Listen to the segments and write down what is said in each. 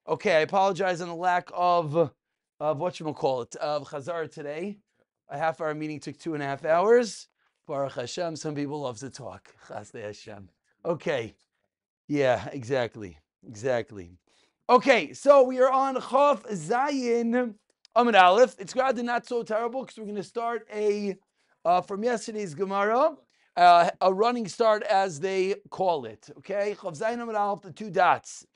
Okay, I apologize on the lack of whatchamacallit, of Chazar today. A half-hour meeting took 2.5 hours. Baruch Hashem, some people love to talk. Chasdei Hashem. Okay. Yeah, exactly. Okay, so we are on Chof Zayin Amud Aleph. It's glad not so terrible because we're going to start from yesterday's Gemara, a running start as they call it. Okay, Chof Zayin Amud Aleph, the two dots.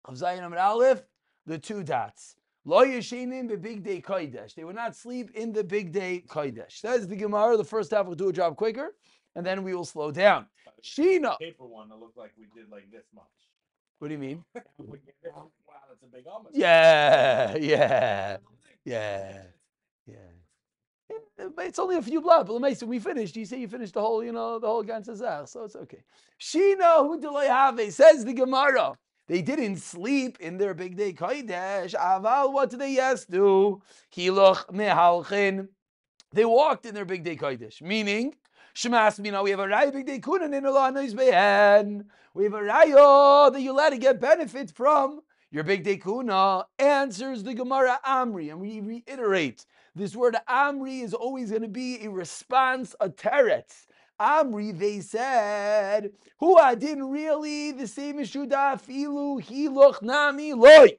Chof Zayin Amud Aleph, the two dots. Lo yeshinim b'big day kodesh. They would not sleep in the big day kodesh. Says the Gemara. The first half will do a job quicker, and then we will slow down. Shina. Paper one, it looked like we did like this much. What do you mean? Wow, that's a big omelet. Yeah. It's only a few blocks. But we finished. You say you finished the whole, the whole Gantzazach, so it's okay. Shina hu delay have, says the Gemara. They didn't sleep in their big day kodesh. Aval, what did they yes do? Hiloch mehalchin. They walked in their big day kodesh, meaning Shemas mina. We have a raya big day kunan in Olanois be'en. We have a raya that you're allowed to get benefit from your big day kuna. Answers the Gemara Amri, and we reiterate this word Amri is always going to be a response, a teretz. Amri, they said, who I didn't really the same as Shuda filu hiloch nami loy.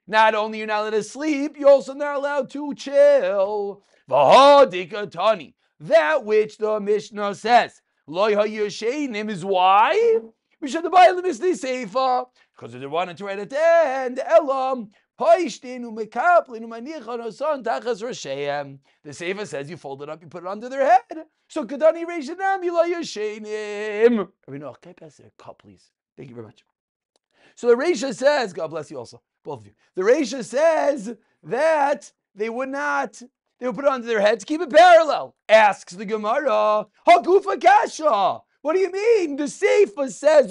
Not only you're not allowed to sleep, you're also not allowed to chill. V'hodikatani, that which the Mishnah says, loy hayasheinim is why we should buy the Mishnah Seifa because they wanted to write at the end. Elam. The Seifa says you fold it up, you put it under their head. So Kadani Reishanam Yilayashainim. Can I pass a cup, please? Thank you very much. So the Reisha says, God bless you also, both of you. The Reisha says that they would put it under their heads, keep it parallel. Asks the Gemara, Hagufa Kasha. What do you mean? The Seifa says,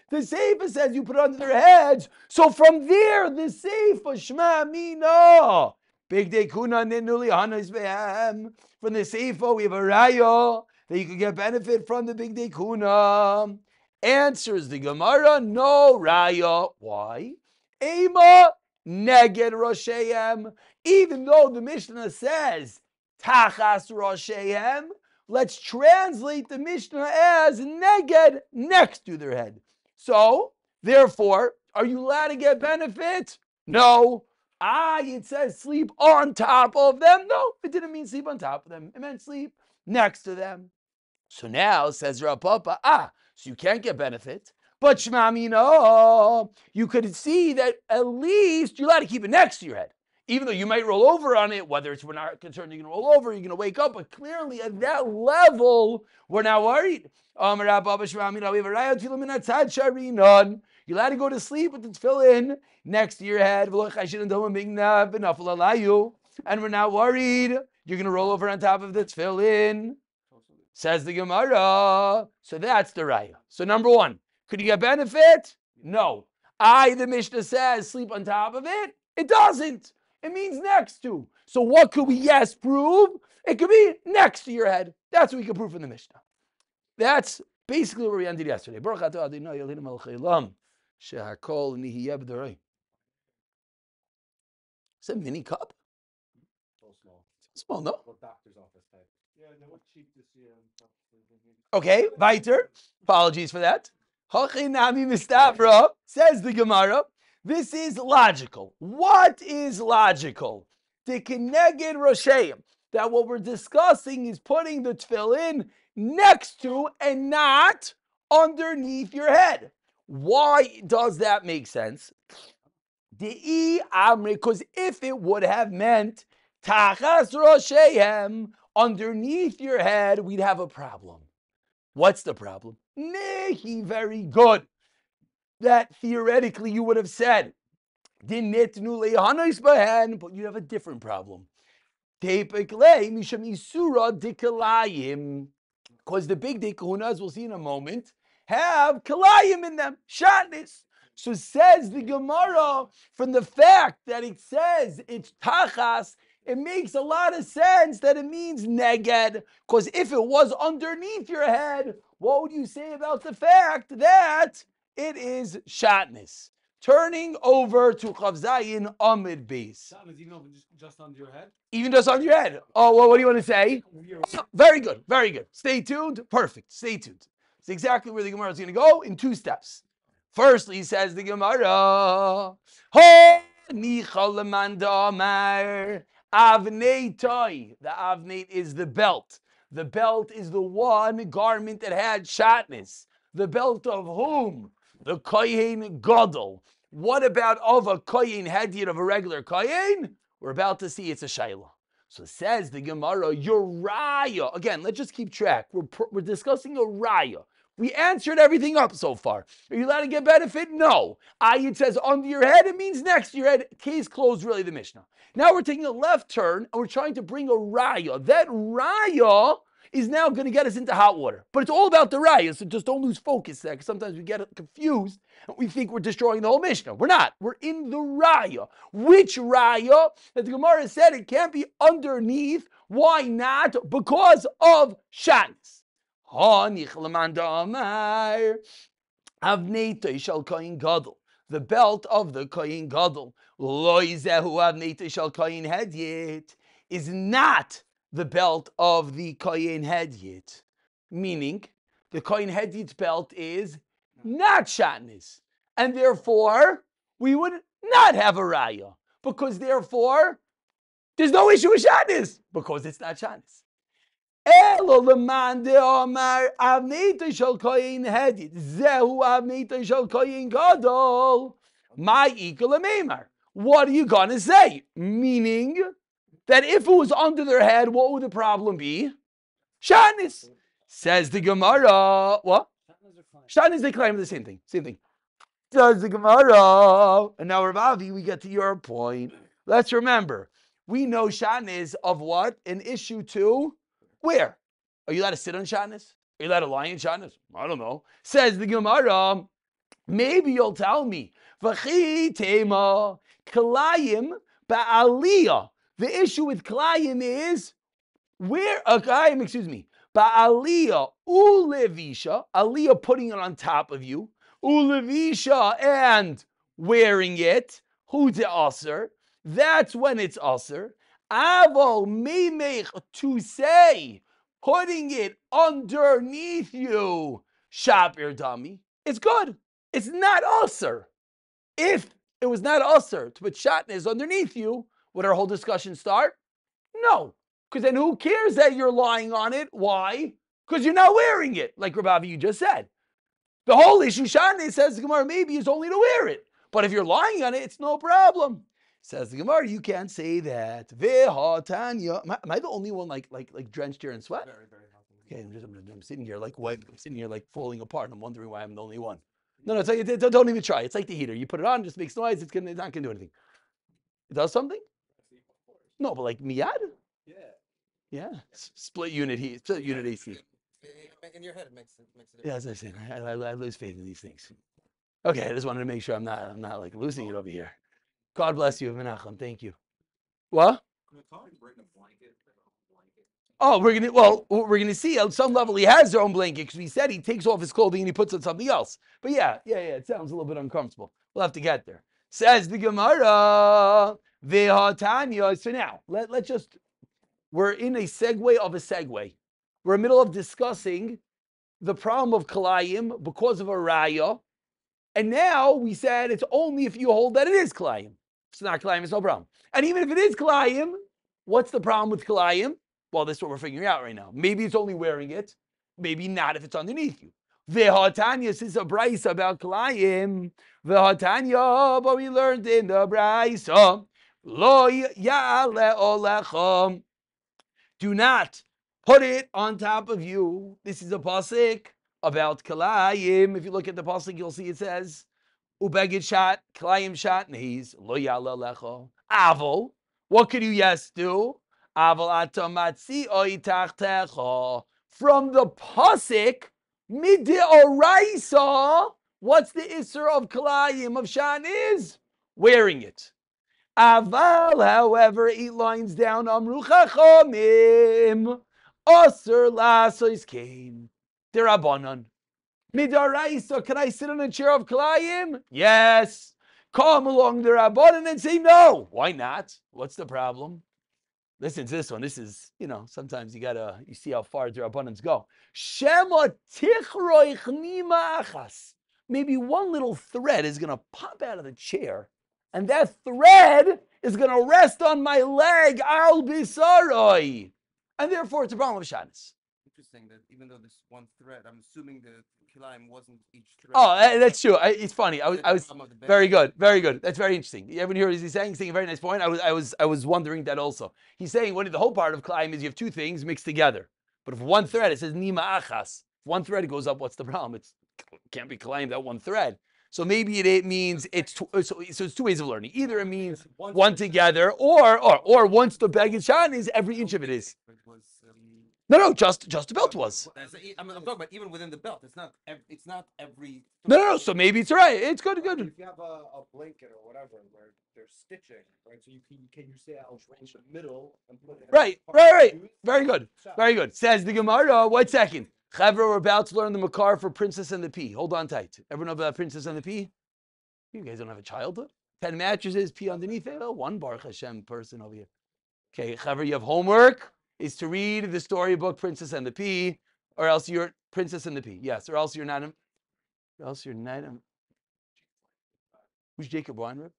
the Seifa says you put it under their heads. So from there, the Seifa, Shema Mina. Big day kuna ninuli hanas behem. From the Seifa, we have a raya that you can get benefit from the big day kuna. Answers the Gemara, no raya. Why? Ema neged rosheim. Even though the Mishnah says tachas rosheim, let's translate the Mishnah as neged, next to their head. So, therefore, are you allowed to get benefit? No. It says sleep on top of them. No, it didn't mean sleep on top of them. It meant sleep next to them. So now, says Rav Papa, so you can't get benefit. But Shmamino, you could see that at least you're allowed to keep it next to your head. Even though you might roll over on it, whether we're not concerned you're going to roll over, you're going to wake up, but clearly at that level, we're not worried. You're allowed to go to sleep with the tefillin next to your head, and we're not worried you're going to roll over on top of the tefillin. Says the Gemara. So that's the raya. So number one, could you get benefit? No. The Mishnah says sleep on top of it. It doesn't. It means next to. So what could we prove? It could be next to your head. That's what we can prove from the Mishnah. That's basically where we ended yesterday. Is that a mini cup? So small. Small, no? Well, doctor's office type. Yeah, they were cheap this year. Okay, weiter. Apologies for that. Says the Gemara. This is logical. What is logical? The keneged rosheim. That what we're discussing is putting the tefillin next to and not underneath your head. Why does that make sense? Because if it would have meant tachas rosheim, underneath your head, we'd have a problem. What's the problem? Nehi, very good. That theoretically you would have said, but you have a different problem. Because the big day kahunas, we'll see in a moment, have kalayim in them, shatnis. So says the Gemara, from the fact that it says it's tachas, it makes a lot of sense that it means neged. Because if it was underneath your head, what would you say about the fact that It is shatnez. Turning over to Chav Zayin Amid Beis. Shatnez, even over just under your head? Even just on your head. Oh, well, what do you want to say? Very good, very good. Stay tuned. Perfect. Stay tuned. It's exactly where the Gemara is going to go in 2 steps. Firstly, says the Gemara, Ho nicha lemanda amar avnei toy. The avnei is the belt. The belt is the one garment that had shatnez. The belt of whom? The kohen gadol. What about of a kohen hedyot of a regular kohen? We're about to see it's a shayla. So says the Gemara, your raya. Again, let's just keep track. We're discussing a raya. We answered everything up so far. Are you allowed to get benefit? No. It says under your head, it means next to your head. Case closed, really, the Mishnah. Now we're taking a left turn and we're trying to bring a raya. That raya is now going to get us into hot water. But it's all about the raya, so just don't lose focus there, because sometimes we get confused and we think we're destroying the whole Mishnah. We're not. We're in the raya. Which raya? That the Gemara said it can't be underneath. Why not? Because of shatnez. The belt of the kohen gadol is not the belt of the kohen hedyot. Meaning, the kohen hedyot's belt is not shatnez, and therefore we would not have a raya, because therefore there's no issue with shatnez because it's not shatnez. Elo leman de Omar avneita shel kohen hedyot zehu avneita shel kohen gadol my equal lememar. What are you gonna say? Meaning that if it was under their head, what would the problem be? Shatnez. Says the Gemara. What? Shatnez, they claim the same thing. Same thing. Says the Gemara. And now, Rav Avi, we get to your point. Let's remember, we know shatnez of what? An issue to where? Are you allowed to sit on shatnez? Are you allowed to lie in shatnez? I don't know. Says the Gemara, maybe you'll tell me. V'chi tema kalayim ba'aliyah. The issue with kalayim is where kalayim, excuse me, ba'aliyah ulevisha, aliyah putting it on top of you, ulevisha and wearing it. Who's the aser? That's when it's aser. Avol meimech, to say, putting it underneath you, shapir dummy, it's good. It's not aser. If it was not aser to put shatnez underneath you, would our whole discussion start? No. Because then who cares that you're lying on it? Why? Because you're not wearing it, like Rabavi you just said. The whole issue, shatnez, says the Gemara, maybe is only to wear it. But if you're lying on it, it's no problem. Says the Gemara, you can't say that. Ve'hatanya. Am I the only one like drenched here in sweat? Very, very hot. Okay, I'm sitting here like white. I'm sitting here like falling apart. And I'm wondering why I'm the only one. No, it's like, don't even try. It's like the heater. You put it on, it just makes noise. It's not gonna do anything. It does something? No, but like miyad? Yeah. Yeah. Split unit heat. Split unit AC. In your head, it makes it. Yeah, as I said, I lose faith in these things. Okay, I just wanted to make sure I'm not like losing it over here. God bless you, Menachem. Thank you. What? Oh, we're gonna see at some level he has his own blanket because we said he takes off his clothing and he puts on something else. But yeah, it sounds a little bit uncomfortable. We'll have to get there. Says the Gemara, Ve'hatanya. So now let's just, we're in a segue of a segue. We're in the middle of discussing the problem of kalayim because of a raya, and now we said it's only if you hold that it is kalayim. If it's not kalayim, it's no problem. And even if it is kalayim, what's the problem with kalayim? Well, that's what we're figuring out right now. Maybe it's only wearing it, maybe not if it's underneath you. Ve'hatanya, this is a brisa about kalayim. Ve'hatanya, but we learned in the brisa, lo ya'ale olechem. Do not put it on top of you. This is a pasuk about kalayim. If you look at the pasuk, you'll see it says, "Ubegid shat, kalayim shat, neis lo ya'ale lecha." Avol, what could you do? Avol atamatzi oitachtecha. From the pasuk, mideoraisa. What's the isser of kalayim of shat is? Wearing it. Aval, however, 8 lines down, Amru Chachamim, Aser Lasois Kain, Derabanan. Midaraisa, can I sit on a chair of Kalayim? Yes. Come along the Rabbanan and say no. Why not? What's the problem? Listen to this one. This is, sometimes you see how far the Rabbanans go. Shema tichroich nima achas. Maybe one little thread is going to pop out of the chair, and that thread is going to rest on my leg, al bisaroi. And therefore, it's a problem of Shanis. Interesting that even though this one thread, I'm assuming the kilaim wasn't each thread. Oh, that's true. It's funny. I was Problem of the bed. very good, very good. That's very interesting. You ever hear what he's saying? He's saying a very nice point. I was wondering that also. He's saying the whole part of climb is you have two things mixed together. But if one thread, it says nima achas. If one thread goes up, what's the problem? It can't be climbed that one thread. So maybe it means so it's two ways of learning. Either it means one together, or once the bag is shot is every inch of it is. No, just the belt was. I'm talking about even within the belt. It's not every. No. So maybe it's right. It's good. If you have a blanket or whatever where there's stitching, right? So you say I'll reach the middle and put it. Right. Very good. Says the Gemara. 1 second. Chavra, we're about to learn the Makar for Princess and the Pea. Hold on tight. Everyone know about Princess and the Pea? You guys don't have a childhood? 10 mattresses, pea underneath it. Oh, one Baruch Hashem person over here. Okay, Chavra, you have homework. Is to read the storybook Princess and the Pea, or else you're Princess and the Pea. Yes, or else you're not. Who's Jacob Weinreb?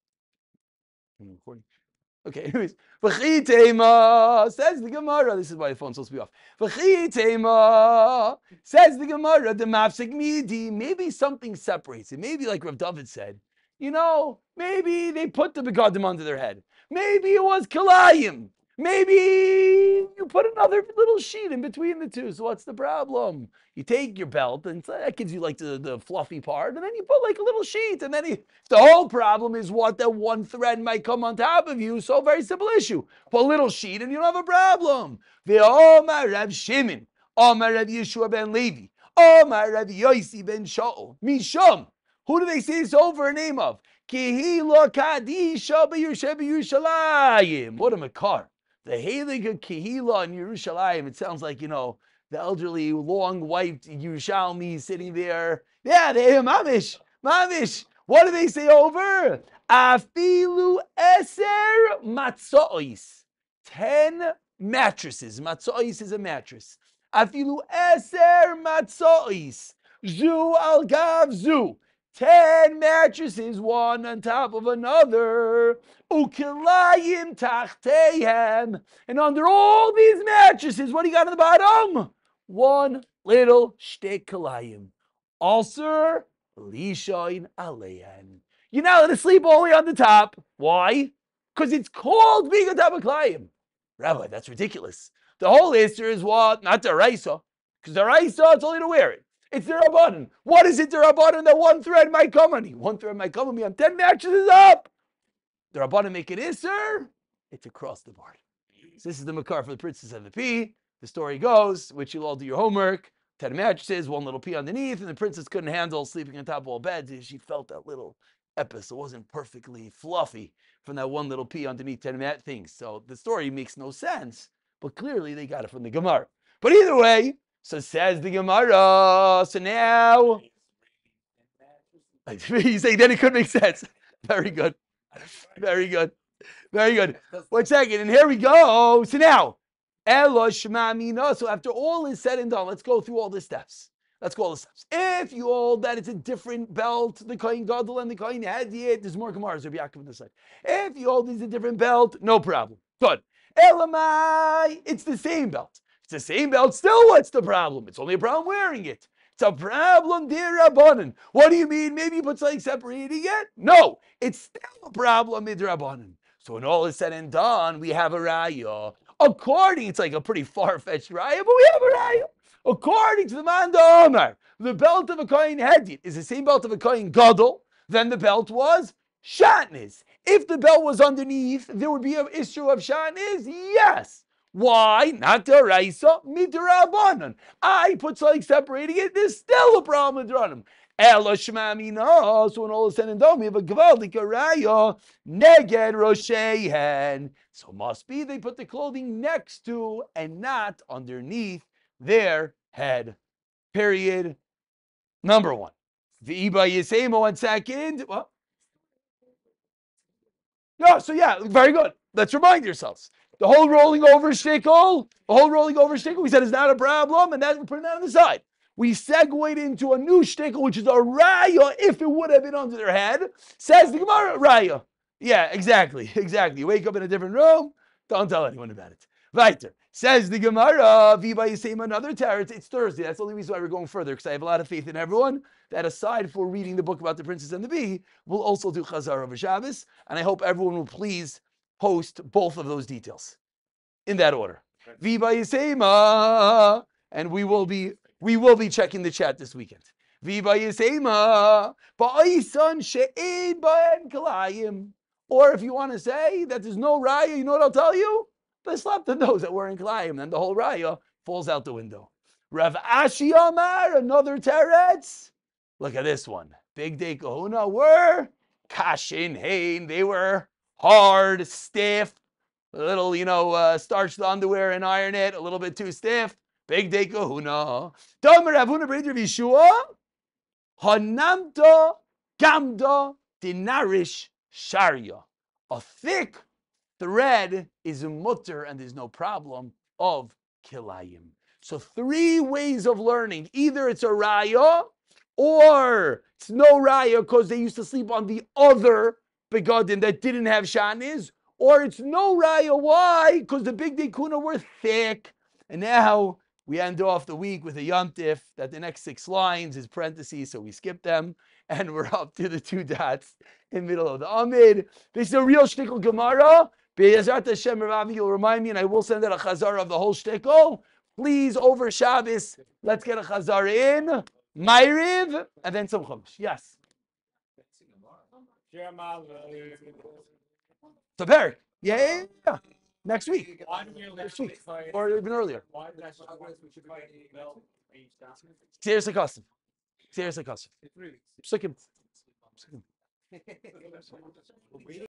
Okay, anyways. V'chitema, says the Gemara. This is why the phone's supposed to be off. V'chitema, says the Gemara, the mafsik midi. Maybe something separates it. Maybe like Rav David said, maybe they put the begadim under their head. Maybe it was kilayim. Maybe you put another little sheet in between the two. So what's the problem? You take your belt, and that gives you like the fluffy part, and then you put like a little sheet, and then the whole problem is that one thread might come on top of you. So very simple issue. Put a little sheet, and you don't have a problem. Ve'omar Rav Shimon, Omar Rav Yeshua ben Levi, Omar Rav Yosi ben Shaul, Mishum. Who do they say this over a name of? Kehila Kadisha B'Yerushalayim. What a makar. The Heilige Kehila in Yerushalayim. It sounds like, the elderly, long-wiped Yerushalmi sitting there. Yeah, they're mamish. What do they say over? Afilu eser matzois. 10 mattresses. Matzois is a mattress. Afilu eser matzois. Zu al gav zu. 10 mattresses, one on top of another. Ukilayim tachtehem. And under all these mattresses, what do you got on the bottom? One little shtek kilayim. Also, lishoin aleyan. You're not allowed to sleep only on the top. Why? Because it's called being on top of kilayim. Rabbi, that's ridiculous. The whole answer is what? Not the raisa. Because the raisa, it's only to wear it. It's the Rabbanan. What is it, the Rabbanan, that one thread might come on me? One thread might come on me. I'm 10 mattresses up. The Rabbanan make it Isser. It's across the board. So this is the Makar for the Princess and the Pea. The story goes, which you'll all do your homework. 10 mattresses, one little pea underneath, and the princess couldn't handle sleeping on top of all beds. She felt that little epis. It wasn't perfectly fluffy from that one little pea underneath 10 things. So the story makes no sense, but clearly they got it from the Gemara. But either way, so says the Gemara. So now, you say then it could make sense. Very good. 1 second, and here we go. So now, so after all is said and done, let's go through all the steps. If you hold that it's a different belt, the Kohen Gadol and the Kohen Hadiyat, there's more Gemaras, Rabbi Yaakov on the side. If you hold it's a different belt, no problem. Good. Elamai, it's the same belt. It's the same belt, still what's the problem? It's only a problem wearing it. It's a problem, dear Rabbanan. What do you mean? Maybe you put something separating it? No, it's still a problem, dear Rabbanan. So when all is said and done, we have a raya. It's like a pretty far-fetched raya, but we have a raya. According to the Manda Omar, the belt of a Kohen Hedit is the same belt of a Kohen Gadol, then the belt was Shatnez. If the belt was underneath, there would be an issue of Shatnez? Yes. Why? Not the Raisa, Midrabanan. I put something separating it, there's still a problem with Ranim. Ela Shmamina, so when all is said and done, we have a Gvaldik Raya, Neged Roshehen. So must be they put the clothing next to and not underneath their head. Period. Number one. V'iba Yisema, 1 second. What? No, so yeah, very good. Let's remind yourselves. The whole rolling over shtickle, we said is not a problem, and that we're putting that on the side. We segued into a new shtickle, which is a raya, if it would have been under their head. Says the Gemara, raya. Yeah, exactly. You wake up in a different room, don't tell anyone about it. Weiter. Says the Gemara, Viva Yisema, another teretz. It's Thursday. That's the only reason why we're going further, because I have a lot of faith in everyone that aside for reading the book about the princess and the bee, we'll also do Chazar over Shabbos, and I hope everyone will please post both of those details in that order. Viva Yisema, and we will be checking the chat this weekend. Viva Yisema, ba'aysan she'ed ba'en kalayim. Or if you want to say that there's no raya, you know what I'll tell you? Let's slap the nose that we're in kalayim, then the whole raya falls out the window. Rav Ashi Amar, another teretz. Look at this one. Big Day Kahuna were kashin hain. They were hard, stiff, a little, starch the underwear and iron it, a little bit too stiff. Big Day Kahuna. Domer Avuna B'Rav Yeshua. Hanamta gamda dinarish sharia. A thick thread is a mutter and there's no problem of kilayim. So 3 ways of learning. Either it's a raya or it's no raya because they used to sleep on the other begadim that didn't have shanis, or it's no raya. Why? Because the big dekuna were thick. And now we end off the week with a yontif that the next 6 lines is parentheses, so we skip them, and we're up to the 2 dots in the middle of the Amid. This is a real shtickle Gemara. Be'ezrat Hashem, Rav Avi, you'll remind me, and I will send out a chazar of the whole shtickle. Please, over Shabbos, let's get a chazar in. Ma'ariv, and then some chumash. Yes. So Perek. Yeah. Next week. Next week. Or even earlier. Seriously custom. Psukim.